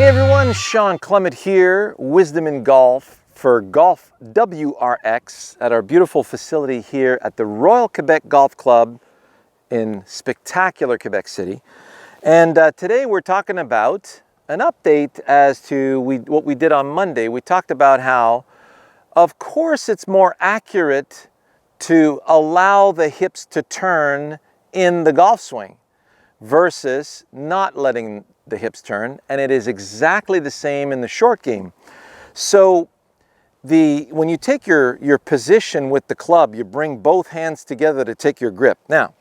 Hey everyone, Shawn Clement here, Wisdom in Golf for Golf WRX at our beautiful facility here at the Royal Quebec Golf Club in spectacular Quebec City. And today we're talking about an update as to what we did on Monday. We talked about how, of course, it's more accurate to allow the hips to turn in the golf swing versus not letting the hips turn, and it is exactly the same in the short game. So when you take your position with the club, you bring both hands together to take your grip. Now,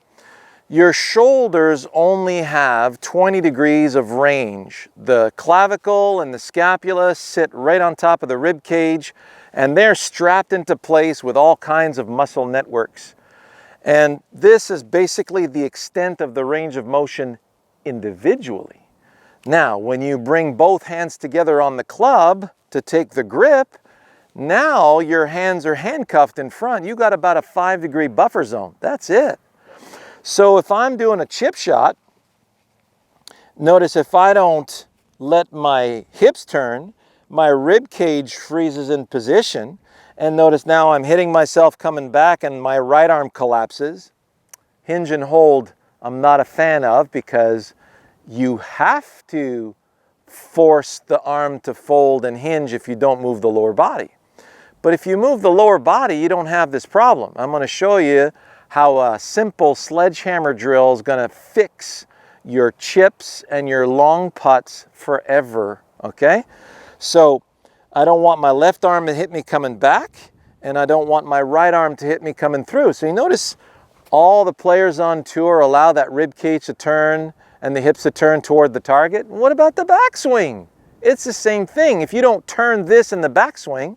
your shoulders only have 20 degrees of range. The clavicle and the scapula sit right on top of the rib cage, and they're strapped into place with all kinds of muscle networks. And this is basically the extent of the range of motion individually. Now, when you bring both hands together on the club to take the grip, now your hands are handcuffed in front. You got about a 5-degree buffer zone. That's it. So if I'm doing a chip shot, notice if I don't let my hips turn, my rib cage freezes in position. And notice now I'm hitting myself coming back and my right arm collapses. Hinge and hold, I'm not a fan of, because you have to force the arm to fold and hinge if you don't move the lower body. But if you move the lower body, you don't have this problem. I'm going to show you how a simple sledgehammer drill is going to fix your chips and your long putts forever, okay? So I don't want my left arm to hit me coming back, and I don't want my right arm to hit me coming through. So you notice all the players on tour allow that rib cage to turn and the hips to turn toward the target. What about the backswing? It's the same thing. If you don't turn this in the backswing,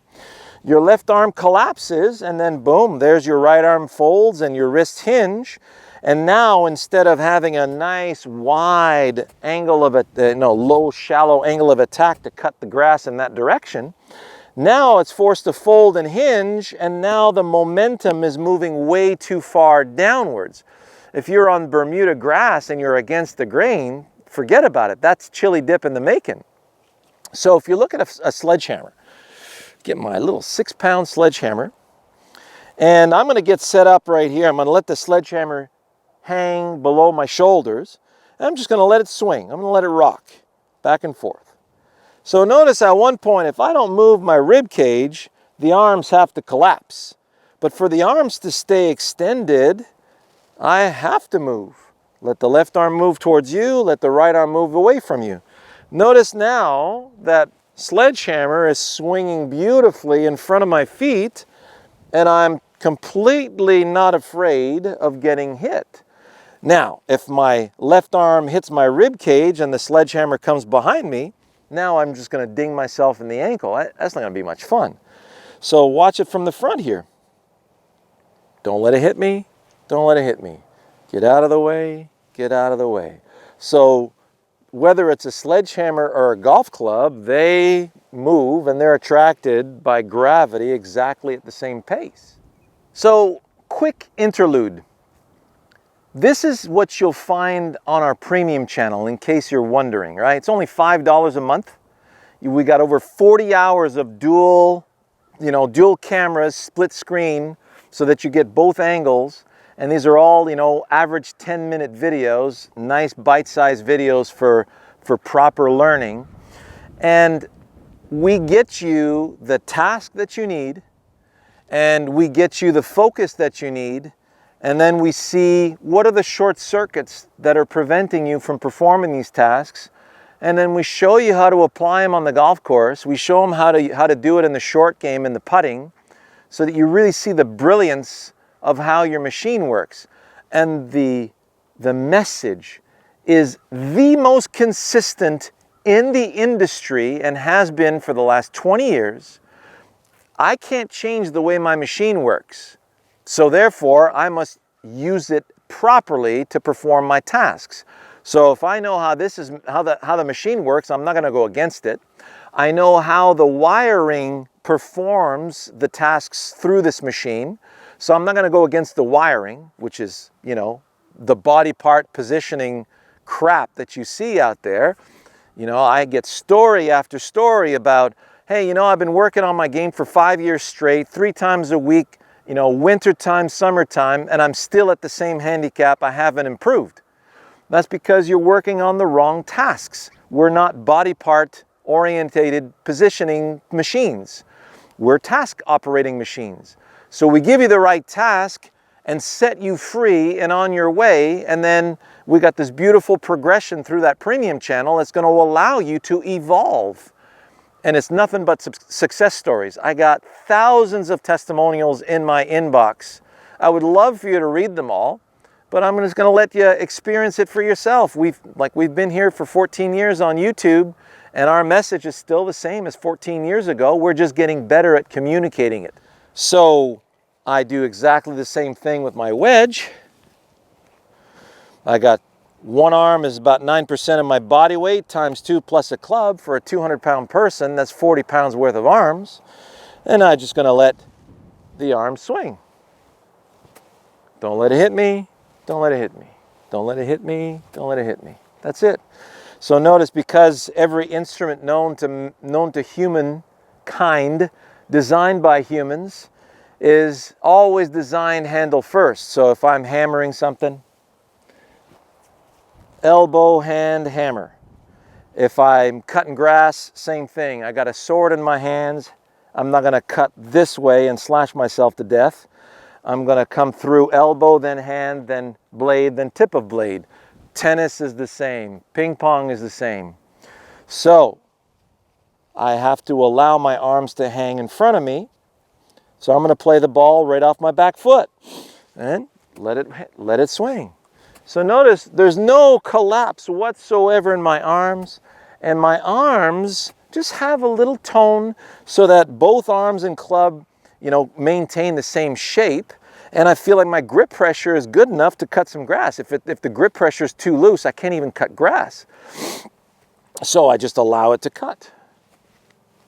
your left arm collapses, and then boom, there's your right arm folds and your wrist hinge. And now, instead of having a nice wide angle of low, shallow angle of attack to cut the grass in that direction, now it's forced to fold and hinge, and now the momentum is moving way too far downwards. If you're on Bermuda grass and you're against the grain, forget about it. That's chili dip in the making. So if you look at a sledgehammer, get my little 6-pound sledgehammer, and I'm going to get set up right here. I'm going to let the sledgehammer hang below my shoulders, and I'm just going to let it swing. I'm going to let it rock back and forth. So notice at one point, if I don't move my rib cage, the arms have to collapse. But for the arms to stay extended, I have to move. Let the left arm move towards you, let the right arm move away from you. Notice now that sledgehammer is swinging beautifully in front of my feet, and I'm completely not afraid of getting hit. Now, if my left arm hits my rib cage and the sledgehammer comes behind me, now I'm just going to ding myself in the ankle. That's not going to be much fun. So watch it from the front here. Don't let it hit me. Don't let it hit me. Get out of the way. Get out of the way. So whether it's a sledgehammer or a golf club, they move and they're attracted by gravity exactly at the same pace. So, quick interlude. This is what you'll find on our premium channel, in case you're wondering, right? It's only $5 a month. We got over 40 hours of dual cameras, split screen, so that you get both angles. And these are all, average 10-minute videos, nice bite-sized videos for proper learning. And we get you the task that you need, and we get you the focus that you need, and then we see what are the short circuits that are preventing you from performing these tasks, and then we show you how to apply them on the golf course. We show them how to do it in the short game, in the putting, so that you really see the brilliance of how your machine works. And the message is the most consistent in the industry and has been for the last 20 years. I can't change the way my machine works, so therefore I must use it properly to perform my tasks. So if I know how the machine works, I'm not going to go against it. I know how the wiring performs the tasks through this machine, so I'm not going to go against the wiring, which is, the body part positioning crap that you see out there. You know, I get story after story about, hey, you know, I've been working on my game for 5 years straight, 3 times a week, you know, wintertime, summertime, and I'm still at the same handicap. I haven't improved. That's because you're working on the wrong tasks. We're not body part orientated positioning machines. We're task operating machines. So we give you the right task and set you free and on your way, and then we got this beautiful progression through that premium channel that's going to allow you to evolve. And it's nothing but success stories. I got thousands of testimonials in my inbox. I would love for you to read them all, but I'm just going to let you experience it for yourself. We've been here for 14 years on YouTube, and our message is still the same as 14 years ago. We're just getting better at communicating it. So I do exactly the same thing with my wedge. I got one arm is about 9% of my body weight times 2 plus a club. For a 200-pound person, that's 40 pounds worth of arms. And I'm just going to let the arm swing. Don't let it hit me. Don't let it hit me. Don't let it hit me. Don't let it hit me. That's it. So notice, because every instrument known to humankind, designed by humans, is always designed handle first. So if I'm hammering something, elbow, hand, hammer. If I'm cutting grass, same thing. I got a sword in my hands. I'm not going to cut this way and slash myself to death. I'm going to come through elbow, then hand, then blade, then tip of blade. Tennis is the same. Ping pong is the same. So I have to allow my arms to hang in front of me. So I'm going to play the ball right off my back foot and let it swing. So notice there's no collapse whatsoever in my arms, and my arms just have a little tone so that both arms and club, you know, maintain the same shape, and I feel like my grip pressure is good enough to cut some grass. If the grip pressure is too loose, I can't even cut grass. So I just allow it to cut.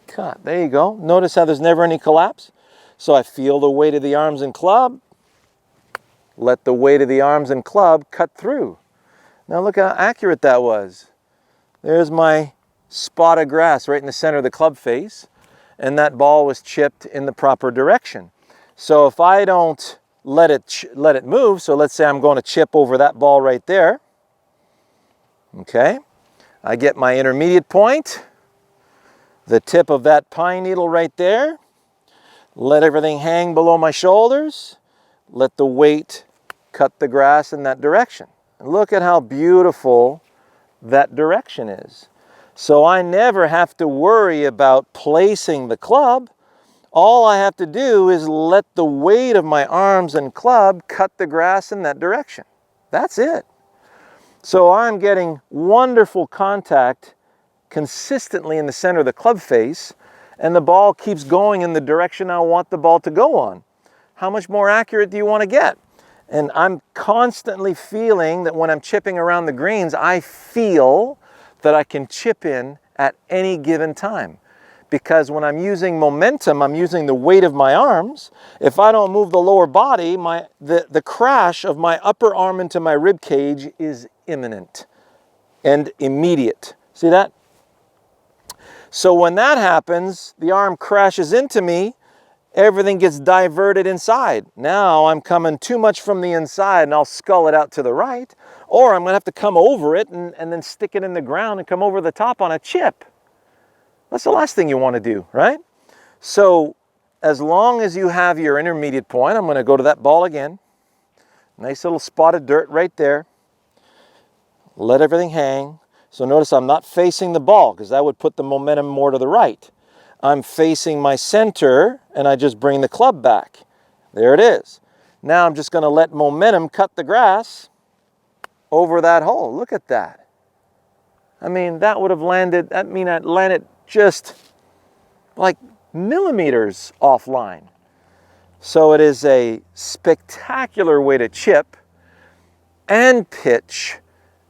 Cut. There you go. Notice how there's never any collapse. So I feel the weight of the arms and club. Let the weight of the arms and club cut through. Now look how accurate that was. There's my spot of grass right in the center of the club face, and that ball was chipped in the proper direction. So if I don't let it move, so let's say I'm going to chip over that ball right there. Okay, I get my intermediate point, the tip of that pine needle right there. Let everything hang below my shoulders. Let the weight cut the grass in that direction. And look at how beautiful that direction is. So I never have to worry about placing the club. All I have to do is let the weight of my arms and club cut the grass in that direction. That's it. So I'm getting wonderful contact consistently in the center of the club face, and the ball keeps going in the direction I want the ball to go on. How much more accurate do you want to get? And I'm constantly feeling that when I'm chipping around the greens, I feel that I can chip in at any given time. Because when I'm using momentum, I'm using the weight of my arms. If I don't move the lower body, the crash of my upper arm into my rib cage is imminent and immediate. See that? So when that happens, the arm crashes into me, everything gets diverted inside. Now I'm coming too much from the inside and I'll scull it out to the right, or I'm going to have to come over it and then stick it in the ground and come over the top on a chip. That's the last thing you want to do, right? So as long as you have your intermediate point, I'm going to go to that ball again. Nice little spot of dirt right there. Let everything hang. So notice I'm not facing the ball because that would put the momentum more to the right. I'm facing my center and I just bring the club back. There it is. Now I'm just going to let momentum cut the grass over that hole. Look at that. I mean, that would have landed, I landed just like millimeters offline. So it is a spectacular way to chip and pitch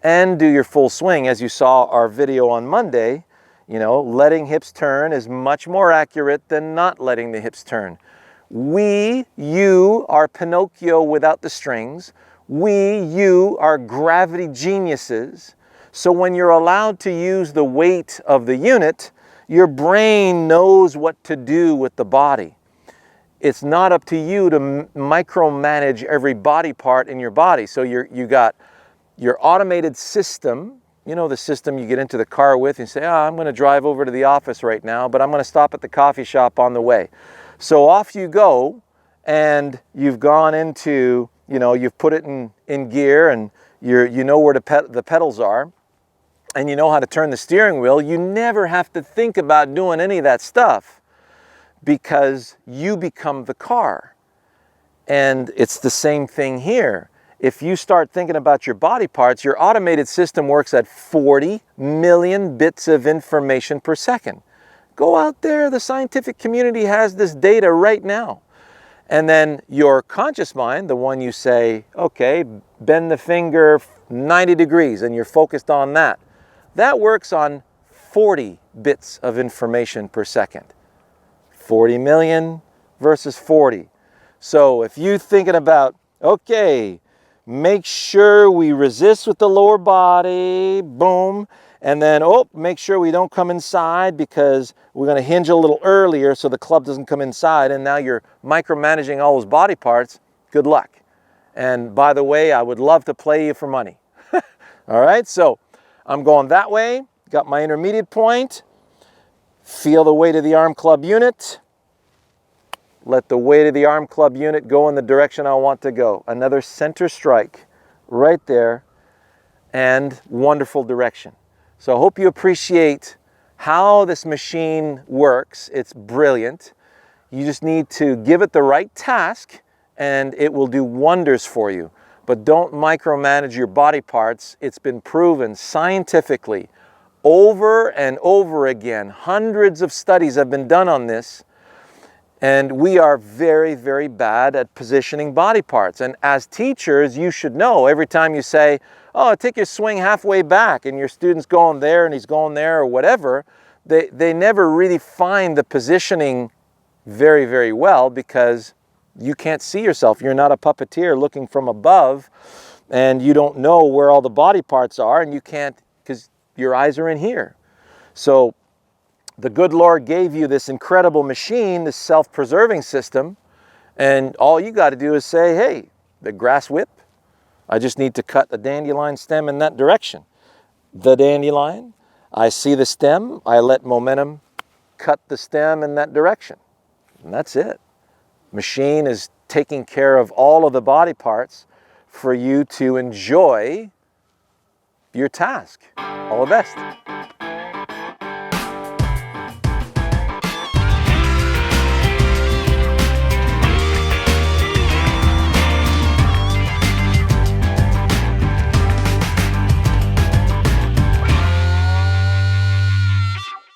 and do your full swing. As you saw our video on Monday, you know, letting hips turn is much more accurate than not letting the hips turn. You are Pinocchio without the strings. You are gravity geniuses. So when you're allowed to use the weight of the unit, your brain knows what to do with the body. It's not up to you to micromanage every body part in your body. So you got your automated system, you know, the system you get into the car with and say, oh, I'm going to drive over to the office right now, but I'm going to stop at the coffee shop on the way. So off you go, and you've gone into, you know, you've put it in gear, and you know where the pedals are, and you know how to turn the steering wheel. You never have to think about doing any of that stuff because you become the car. And it's the same thing here. If you start thinking about your body parts, your automated system works at 40 million bits of information per second. Go out there, the scientific community has this data right now. And then your conscious mind, the one you say, okay, bend the finger 90 degrees, and you're focused on that. That works on 40 bits of information per second. 40 million versus 40. So if you're thinking about, okay, make sure we resist with the lower body, boom, and then, oh, make sure we don't come inside because we're going to hinge a little earlier so the club doesn't come inside, and now you're micromanaging all those body parts, good luck. And by the way, I would love to play you for money. All right, so I'm going that way, got my intermediate point, feel the weight of the arm club unit, let the weight of the arm club unit go in the direction I want to go. Another center strike right there, and wonderful direction. So I hope you appreciate how this machine works. It's brilliant. You just need to give it the right task and it will do wonders for you. But don't micromanage your body parts. It's been proven scientifically over and over again. Hundreds of studies have been done on this. And we are very, very bad at positioning body parts. And as teachers, you should know every time you say, oh, take your swing halfway back, and your student's going there and he's going there or whatever, they never really find the positioning very, very well because you can't see yourself. You're not a puppeteer looking from above, and you don't know where all the body parts are, and you can't because your eyes are in here. So the good Lord gave you this incredible machine, this self-preserving system, and all you got to do is say, hey, the grass whip, I just need to cut a dandelion stem in that direction. The dandelion, I see the stem, I let momentum cut the stem in that direction. And that's it. Machine is taking care of all of the body parts for you to enjoy your task. All the best.